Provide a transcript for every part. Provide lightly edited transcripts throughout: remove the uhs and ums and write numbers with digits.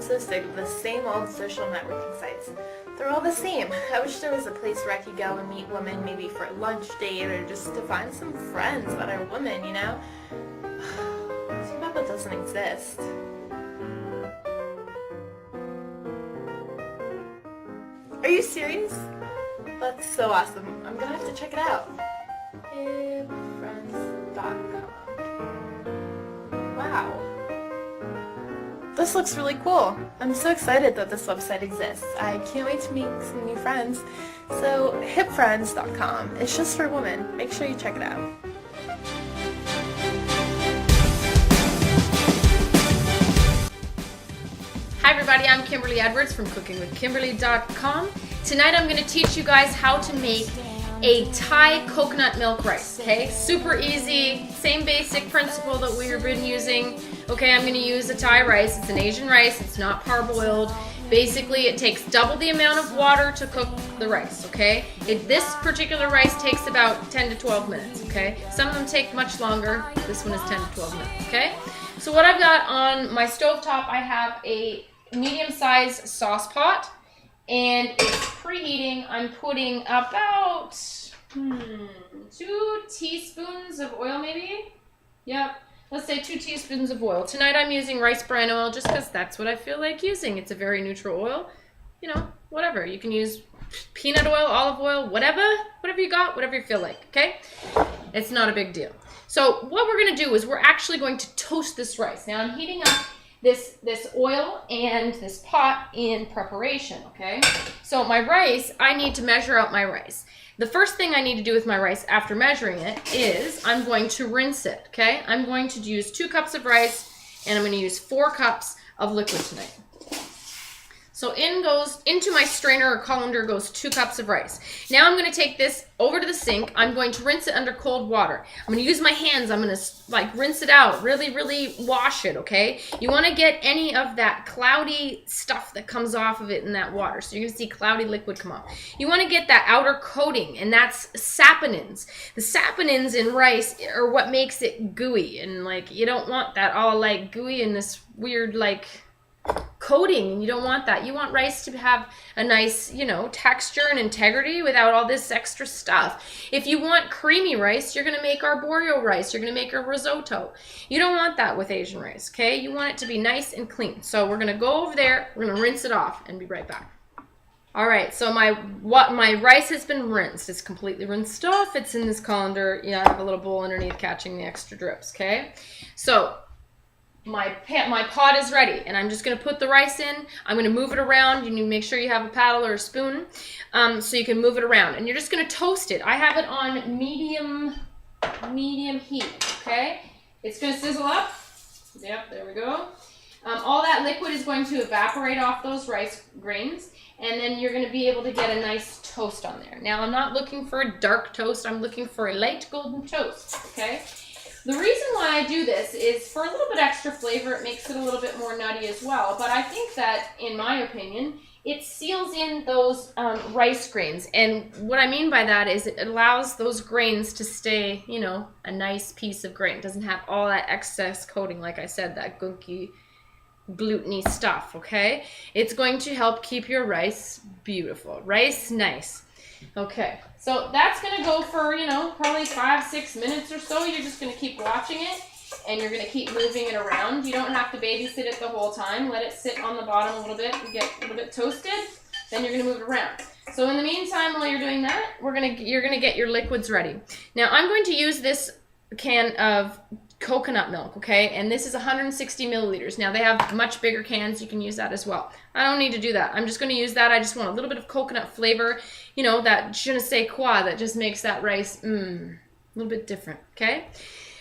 I'm so sick of the same old social networking sites. They're all the same. I wish there was a place where I could go and meet women, maybe for a lunch date or just to find some friends that are women, you know? Too bad that doesn't exist. Are you serious? That's so awesome. I'm gonna have to check it out. HipFriends.com. Wow. This looks really cool. I'm so excited that this website exists. I can't wait to make some new friends. So, HipFriends.com. It's just for women. Make sure you check it out. Hi everybody, I'm Kimberly Edwards from cookingwithkimberly.com. Tonight I'm going to teach you guys how to make a Thai coconut milk rice, okay? Super easy, same basic principle that we've been using. Okay, I'm going to use a Thai rice. It's an Asian rice, it's not parboiled. Basically, it takes double the amount of water to cook the rice, okay? This particular rice takes about 10 to 12 minutes, okay? Some of them take much longer. This one is 10 to 12 minutes, okay? So what I've got on my stovetop, I have a medium-sized sauce pot, and it's preheating. I'm putting about 2 teaspoons of oil, maybe. Yep, let's say 2 teaspoons of oil. Tonight I'm using rice bran oil just because that's what I feel like using. It's a very neutral oil. You know, whatever. You can use peanut oil, olive oil, whatever you got, whatever you feel like, okay? It's not a big deal. So what we're going to do is we're actually going to toast this rice. Now I'm heating up this oil and this pot in preparation, okay? So my rice, I need to measure out my rice. The first thing I need to do with my rice after measuring it is I'm going to rinse it, okay? I'm going to use 2 cups of rice and I'm going to use 4 cups of liquid tonight. So into my strainer or colander goes 2 cups of rice. Now I'm going to take this over to the sink. I'm going to rinse it under cold water. I'm going to use my hands. I'm going to like rinse it out, really wash it, okay? You want to get any of that cloudy stuff that comes off of it in that water. So you're going to see cloudy liquid come off. You want to get that outer coating, and that's saponins. The saponins in rice are what makes it gooey, and like you don't want that all like gooey in this weird like coating. You don't want that. You want rice to have a nice, you know, texture and integrity without all this extra stuff. If you want creamy rice, you're going to make arborio rice. You're going to make a risotto. You don't want that with Asian rice, okay? You want it to be nice and clean. So we're going to go over there. We're going to rinse it off and be right back. All right, so my rice has been rinsed. It's completely rinsed off. It's in this colander. Yeah, I have a little bowl underneath catching the extra drips, okay? So my pot is ready, and I'm just going to put the rice in. I'm going to move it around. You need to make sure you have a paddle or a spoon so you can move it around. And you're just going to toast it. I have it on medium heat, okay? It's going to sizzle up. Yep, there we go. All that liquid is going to evaporate off those rice grains, and then you're going to be able to get a nice toast on there. Now, I'm not looking for a dark toast. I'm looking for a light golden toast, okay? The reason why I do this is for a little bit extra flavor. It makes it a little bit more nutty as well. But I think that, in my opinion, it seals in those rice grains. And what I mean by that is it allows those grains to stay, you know, a nice piece of grain. It doesn't have all that excess coating, like I said, that gunky, gluten-y stuff, okay? It's going to help keep your rice beautiful. Rice nice. Okay, so that's going to go for, you know, probably 5-6 minutes or so. You're just going to keep watching it, and you're going to keep moving it around. You don't have to babysit it the whole time. Let it sit on the bottom a little bit and get a little bit toasted. Then you're going to move it around. So in the meantime, while you're doing that, you're going to get your liquids ready. Now, I'm going to use this can of coconut milk, okay? And this is 160 milliliters. Now, they have much bigger cans. You can use that as well. I don't need to do that. I'm just going to use that. I just want a little bit of coconut flavor, you know, that je ne sais quoi that just makes that rice, a little bit different, okay?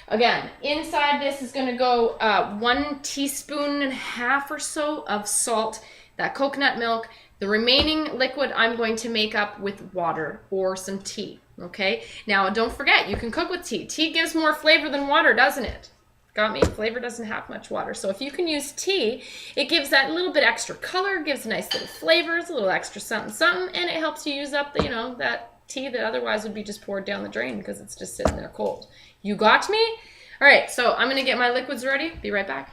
Again, inside this is going to go 1.5 teaspoons or so of salt, that coconut milk. The remaining liquid I'm going to make up with water or some tea, okay? Now, don't forget, you can cook with tea. Tea gives more flavor than water, doesn't it? Got me? Flavor doesn't have much water. So if you can use tea, it gives that little bit extra color, gives nice little flavors, a little extra something, and it helps you use up the, you know, that tea that otherwise would be just poured down the drain because it's just sitting there cold. You got me? All right, so I'm going to get my liquids ready. Be right back.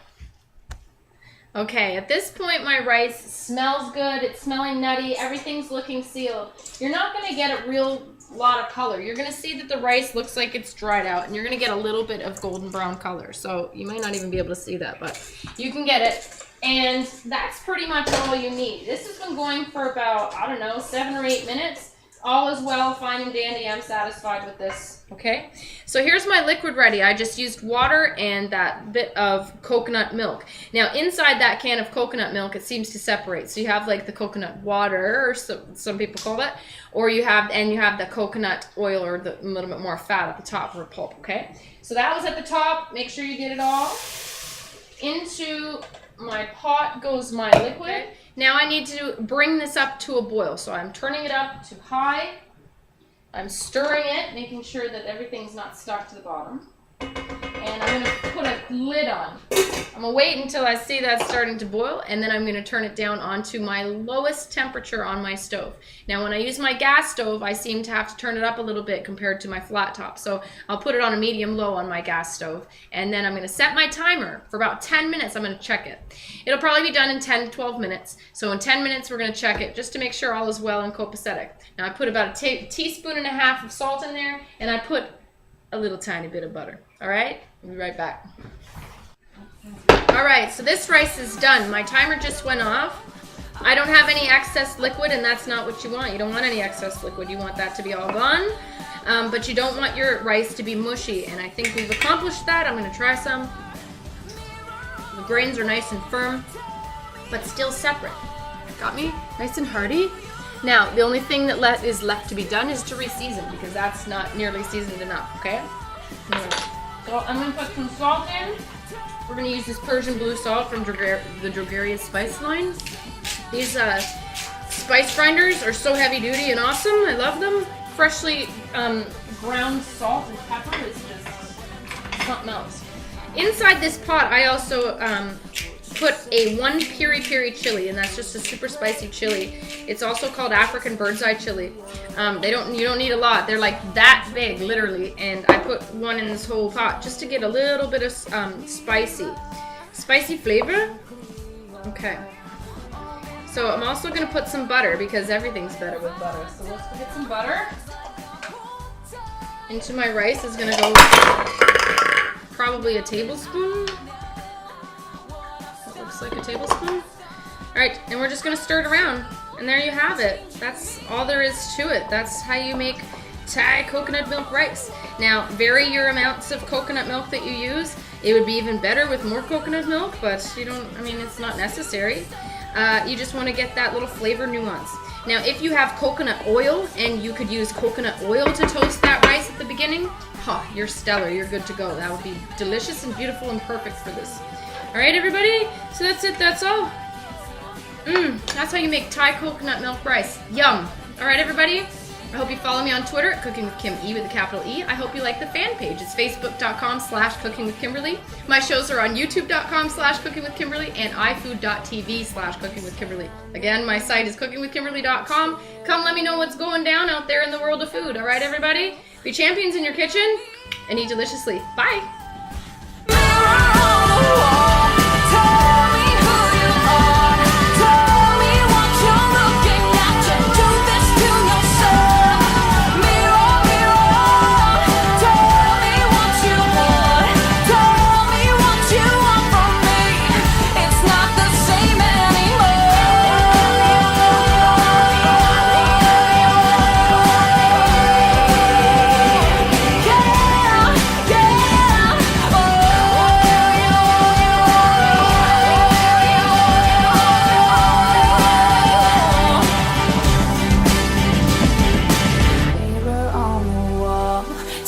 Okay, at this point my rice smells good, it's smelling nutty, everything's looking sealed. You're not going to get a real lot of color. You're going to see that the rice looks like it's dried out, and you're going to get a little bit of golden brown color. So you might not even be able to see that, but you can get it. And that's pretty much all you need. This has been going for about, I don't know, 7 or 8 minutes. All is well, fine and dandy. I'm satisfied with this, okay? So here's my liquid ready. I just used water and that bit of coconut milk. Now inside that can of coconut milk, it seems to separate. So you have like the coconut water, or some people call it, or you have the coconut oil, or the little bit more fat at the top, or pulp, okay? So that was at the top. Make sure you get it all. Into my pot goes my liquid. Now I need to bring this up to a boil. So I'm turning it up to high. I'm stirring it, making sure that everything's not stuck to the bottom. And I'm going to put a lid on. I'm going to wait until I see that starting to boil, and then I'm going to turn it down onto my lowest temperature on my stove. Now when I use my gas stove, I seem to have to turn it up a little bit compared to my flat top. So I'll put it on a medium low on my gas stove, and then I'm going to set my timer for about 10 minutes. I'm going to check it. It'll probably be done in 10 to 12 minutes. So in 10 minutes we're going to check it just to make sure all is well and copacetic. Now I put about a teaspoon and a half of salt in there, and I put a little tiny bit of butter. All right, I'll be right back. All right, so this rice is done. My timer just went off. I don't have any excess liquid, and that's not what you want. You don't want any excess liquid. You want that to be all gone, but you don't want your rice to be mushy, and I think we've accomplished that. I'm going to try some. The grains are nice and firm, but still separate. Got me? Nice and hearty. Now, the only thing that is left to be done is to re-season, because that's not nearly seasoned enough, okay? So I'm going to put some salt in. We're going to use this Persian blue salt from the Drogeria's Spice line. These spice grinders are so heavy duty and awesome. I love them. Freshly ground salt and pepper is just something else. Inside this pot, I also put a 1 piri-piri chili, and that's just a super spicy chili. It's also called African bird's eye chili. You don't need a lot. They're like that big, literally, and I put one in this whole pot just to get a little bit of spicy flavor. Okay. So I'm also gonna put some butter, because everything's better with butter. So let's get some butter. Into my rice is gonna go probably a tablespoon. Looks like a tablespoon. Alright, and we're just going to stir it around. And there you have it. That's all there is to it. That's how you make Thai coconut milk rice. Now, vary your amounts of coconut milk that you use. It would be even better with more coconut milk, but it's not necessary. You just want to get that little flavor nuance. Now, if you have coconut oil, and you could use coconut oil to toast that rice at the beginning, you're stellar. You're good to go. That would be delicious and beautiful and perfect for this. Alright, everybody, so that's it, that's all. That's how you make Thai coconut milk rice. Yum. Alright, everybody, I hope you follow me on Twitter at Cooking with Kim E with a capital E. I hope you like the fan page. It's facebook.com/cookingwithkimberly. My shows are on youtube.com/cookingwithkimberly and ifood.tv/cookingwithkimberly. Again, my site is cookingwithkimberly.com. Come let me know what's going down out there in the world of food. Alright, everybody, be champions in your kitchen and eat deliciously. Bye.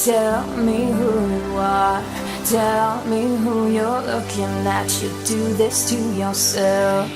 Tell me who you are. Tell me who you're looking at. You do this to yourself.